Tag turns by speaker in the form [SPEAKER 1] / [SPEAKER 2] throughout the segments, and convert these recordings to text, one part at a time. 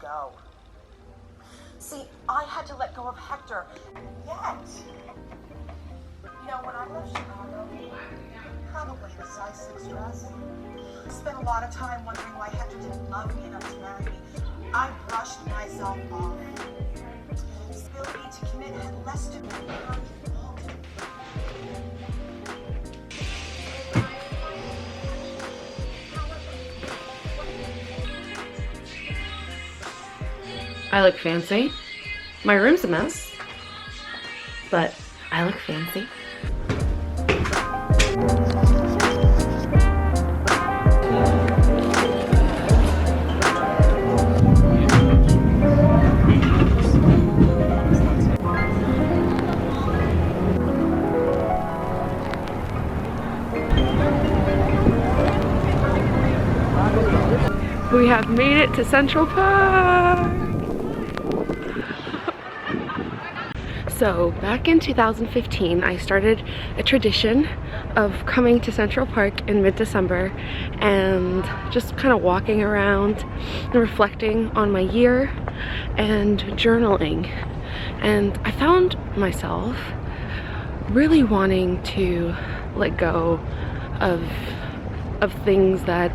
[SPEAKER 1] go. See, I had to let go of Hector, and yet, you know, when I left Chicago, probably in a size 6 dress, I spent a lot of time wondering why Hector didn't love me enough to marry me. I brushed myself off. His ability to commit had less to me than how he felt.
[SPEAKER 2] I look fancy. My room's a mess, but I look fancy. We have made it to Central Park! So back in 2015, I started a tradition of coming to Central Park in mid-December and just kind of walking around and reflecting on my year and journaling. And I found myself really wanting to let go of things that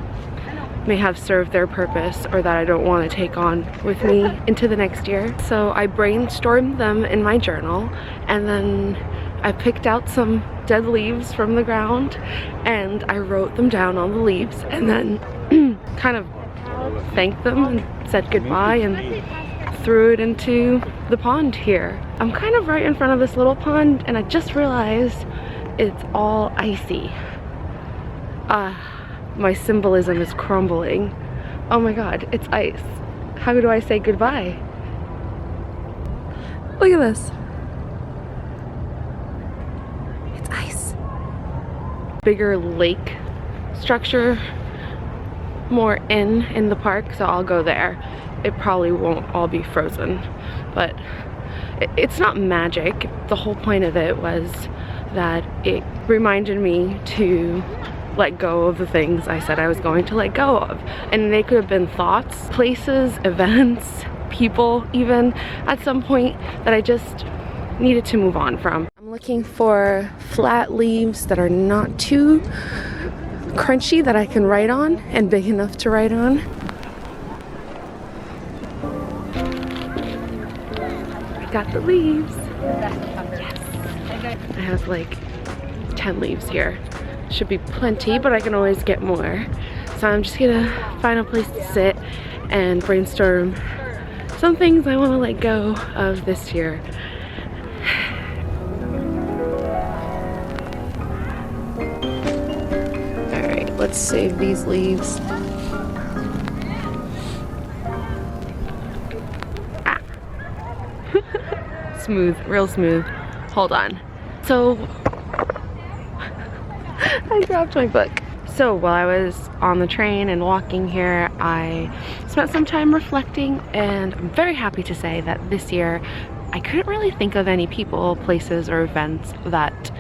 [SPEAKER 2] may have served their purpose or that I don't want to take on with me into the next year. So I brainstormed them in my journal, and then I picked out some dead leaves from the ground and I wrote them down on the leaves, and then kind of thanked them and said goodbye and threw it into the pond here. I'm kind of right in front of this little pond, and I just realized it's all icy. My symbolism is crumbling. Oh my god, it's ice. How do I say goodbye? Look at this. It's ice. Bigger lake structure, more in the park, so I'll go there. It probably won't all be frozen, but it's not magic. The whole point of it was that it reminded me to let go of the things I said I was going to let go of. And they could have been thoughts, places, events, people even at some point that I just needed to move on from. I'm looking for flat leaves that are not too crunchy that I can write on and big enough to write on. I got the leaves. Yes. I have like 10 leaves here. Should be plenty, but I can always get more. So I'm just gonna find a place to sit and brainstorm some things I want to let go of this year. Alright, let's save these leaves. Ah. Smooth, real smooth. Hold on. So I dropped my book. So while I was on the train and walking here, I spent some time reflecting, and I'm very happy to say that this year I couldn't really think of any people, places, or events that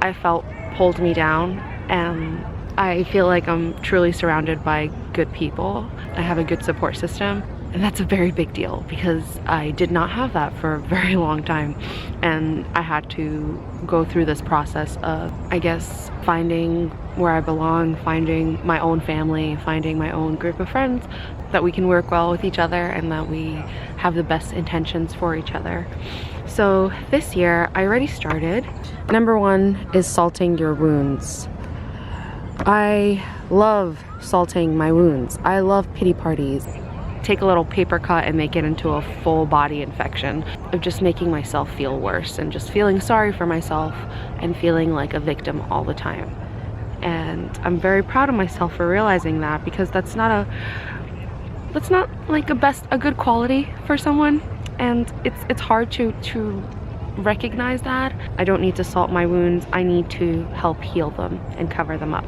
[SPEAKER 2] I felt pulled me down, and I feel like I'm truly surrounded by good people. I have a good support system, and that's a very big deal because I did not have that for a very long time, and I had to go through this process of, I guess, finding where I belong, finding my own family, finding my own group of friends, that we can work well with each other and that we have the best intentions for each other. So this year I already started. Number one is salting your wounds. I love salting my wounds. I love pity parties. Take a little paper cut and make it into a full body infection of just making myself feel worse and just feeling sorry for myself and feeling like a victim all the time. And I'm very proud of myself for realizing that, because that's not like a good quality for someone, and it's hard to recognize that. I don't need to salt my wounds. I need to help heal them and cover them up.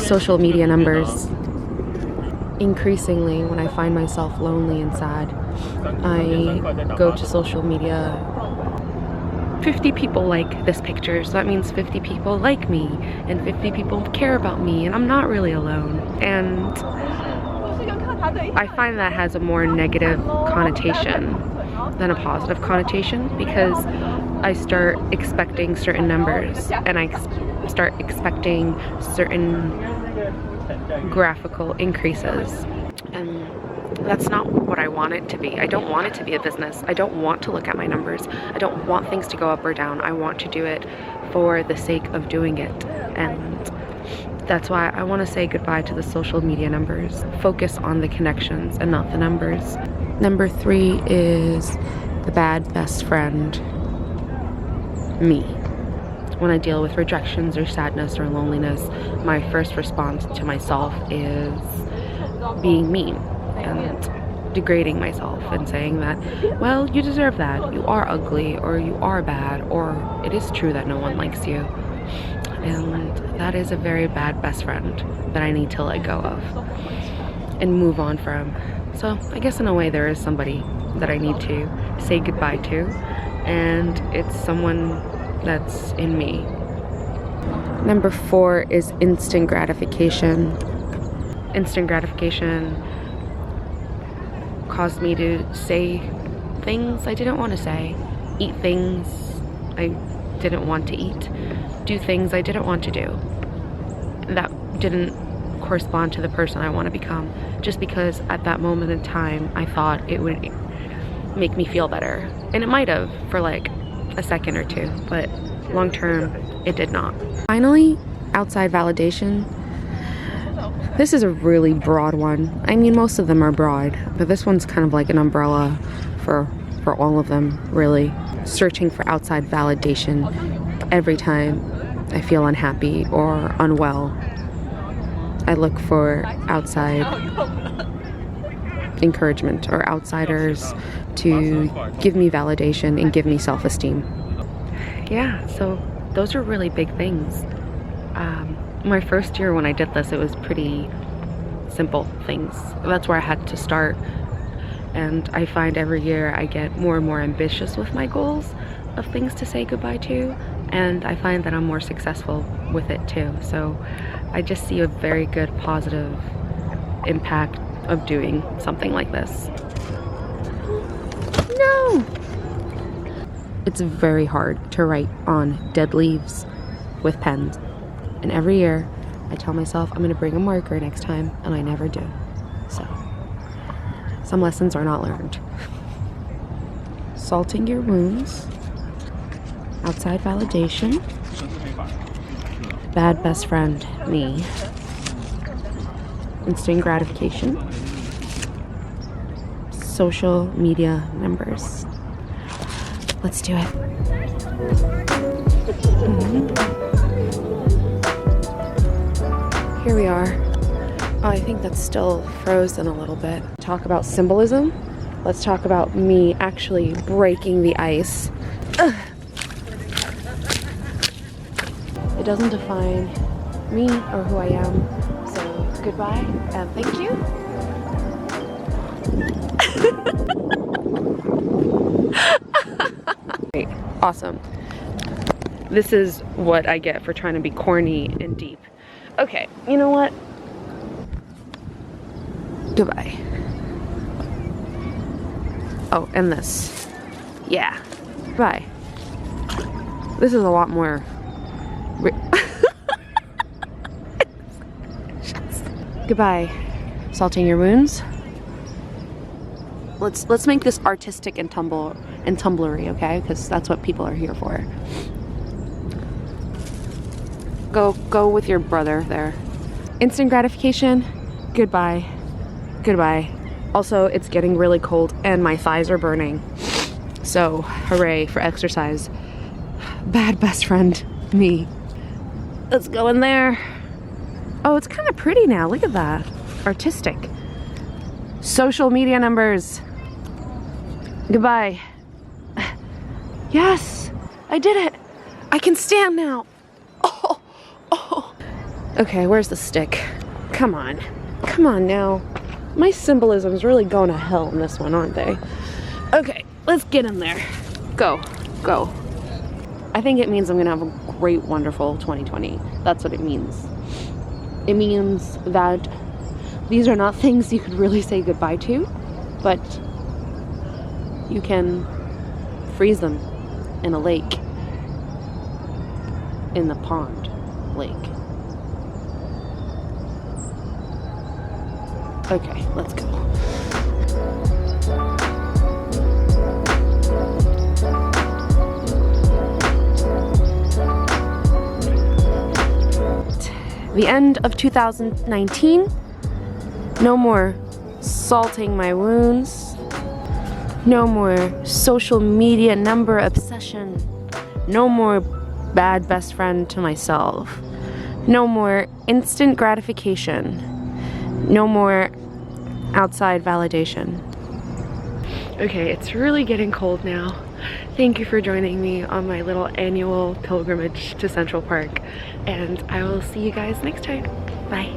[SPEAKER 2] social media numbers. Increasingly, when I find myself lonely and sad, I go to social media. 50 people like this picture, so that means 50 people like me, and 50 people care about me, and I'm not really alone. And I find that has a more negative connotation than a positive connotation, because I start expecting certain numbers, and I start expecting certain graphical increases, and that's not what I want it to be. I don't want it to be a business. I don't want to look at my numbers. I don't want things to go up or down. I want to do it for the sake of doing it, and that's why I want to say goodbye to the social media numbers. Focus on the connections and not the numbers. Number 3 is the bad best friend, me. When I deal with rejections or sadness or loneliness, my first response to myself is being mean and degrading myself and saying that, well, you deserve that. You are ugly, or you are bad, or it is true that no one likes you. And that is a very bad best friend that I need to let go of and move on from. So I guess in a way there is somebody that I need to say goodbye to, and it's someone that's in me. Number 4 is instant gratification. Instant gratification caused me to say things I didn't want to say, eat things I didn't want to eat, do things I didn't want to do. That didn't correspond to the person I want to become, just because at that moment in time I thought it would make me feel better. And it might have for like a second or two, but long term it did not. Finally, outside validation. This is a really broad one. I mean, most of them are broad, but this one's kind of like an umbrella for all of them, really. Searching for outside validation every time I feel unhappy or unwell. I look for outside encouragement or outsiders to give me validation and give me self-esteem. Yeah, so those are really big things. My first year when I did this, it was pretty simple things. That's where I had to start. And I find every year I get more and more ambitious with my goals of things to say goodbye to. And I find that I'm more successful with it too. So I just see a very good positive impact of doing something like this. No! It's very hard to write on dead leaves with pens. And every year I tell myself I'm gonna bring a marker next time, and I never do. So some lessons are not learned. Salting your wounds, outside validation, bad best friend, me, instant gratification, social media numbers. Let's do it. Here we are. Oh, I think that's still frozen a little bit. Talk about symbolism. Let's talk about me actually breaking the ice. Ugh. It doesn't define me or who I am. So goodbye and thank you. Great. Awesome. This is what I get for trying to be corny and deep. Okay, you know what? Goodbye. Oh, and this. Yeah. Bye. This is a lot more... Goodbye. Salting your wounds. Let's make this artistic and tumblery, okay? Because that's what people are here for. Go with your brother there. Instant gratification. Goodbye. Goodbye. Also, it's getting really cold and my thighs are burning. So, hooray for exercise. Bad best friend, me. Let's go in there. Oh, it's kind of pretty now. Look at that. Artistic. Social media numbers. Goodbye. Yes, I did it. I can stand now. Oh. Okay, where's the stick? Come on. Come on now. My symbolism's really going to hell in this one, aren't they? Okay, let's get in there. Go. Go. I think it means I'm gonna have a great, wonderful 2020. That's what it means. It means that these are not things you could really say goodbye to, but you can freeze them in a lake. In the pond lake. Okay, let's go. The end of 2019. No more salting my wounds. No more social media number obsession. No more bad best friend to myself. No more instant gratification. No more outside validation. Okay, it's really getting cold now. Thank you for joining me on my little annual pilgrimage to Central Park, and I will see you guys next time. Bye.